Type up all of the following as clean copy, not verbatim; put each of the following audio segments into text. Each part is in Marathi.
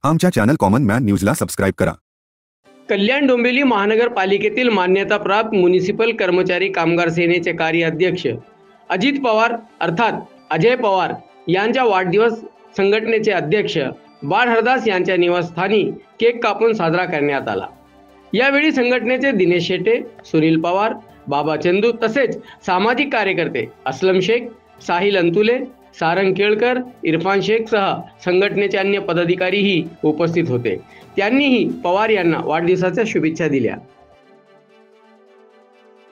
आमच्या चॅनल कॉमन मॅन न्यूजला सबस्क्राईब करा। कल्याण डोंबिवली महानगरपालिकेतील मान्यताप्राप्त म्युनिसिपल कर्मचारी कामगार सेनेचे कार्याध्यक्ष अजित पवार अर्थात अजय पवार यांच्या वाढदिवस संघटनेचे अध्यक्ष बाळ हरदास यांच्या निवासस्थानी केक कापून साजरा करण्यात आला। यावेळी संघटनेचे दिनेश शेटे, सुनील पवार, बाबा चंदू तसेच सामाजिक कार्यकर्ते असलम शेख, साहिल अंतुले, सारंग केळकर, इरफान शेख सह संघटनेचे अन्य पदाधिकारीही उपस्थित होते। त्यांनीही पवार यांना वाढदिवसाच्या शुभेच्छा दिल्या।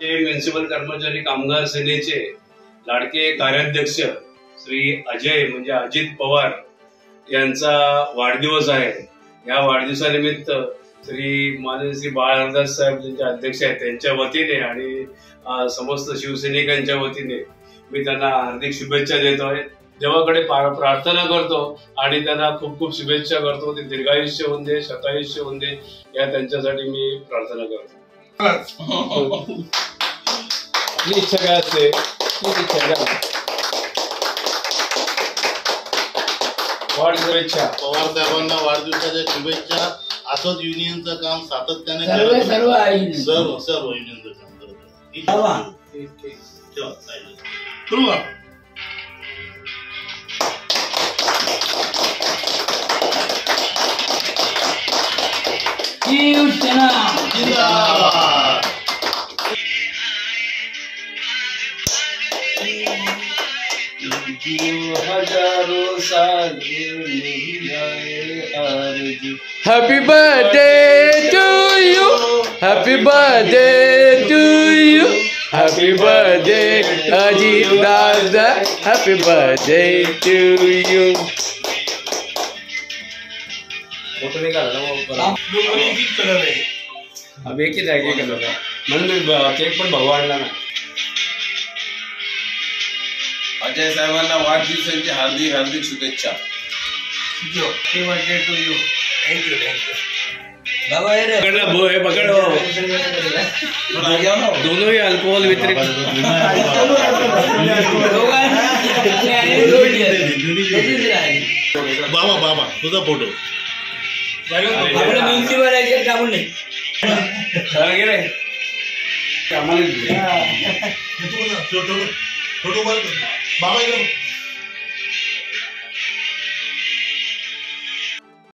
म्युनिसिपल कर्मचारी कामगार सेनेचे लाडके कार्याध्यक्ष श्री अजय म्हणजे अजित पवार यांचा वाढदिवस आहे। या वाढदिवसानिमित्त माननीय श्री बाळ हरदास साहेब त्यांचे अध्यक्ष आहेत त्यांच्या वतीने आणि समस्त शिवसैनिकांच्या वतीने मी त्यांना हार्दिक शुभेच्छा देतोय। देवाकडे प्रार्थना करतो आणि त्यांना खूप खूप शुभेच्छा करतो। ते दीर्घायुष्य होऊन दे, शतायुष्य होऊन दे या त्यांच्यासाठी मी प्रार्थना करतो। आपली इच्छा काय असते? वाढदिवसाच्या पवार साहेबांना वाढदिवसाच्या शुभेच्छा। असंच युनियनचं काम सातत्याने सर्व युनियनचं काम करत हजारों साल Happy birthday to you, happy birthday to you, happy birthday Ajit Dada, happy birthday to you. Photo निकाल अब एक ही जाएगी कलर म्हणून केक पण भगवानला ना। अजय साहेबांना वाढदिवसाची हार्दिक हार्दिक शुभेच्छा। Happy birthday to you. Thank you बाबा हे पकड़ो दोनों ही अल्कोहल वितरित बाबा बाबा तुझा फोटो आम्हाला बाबा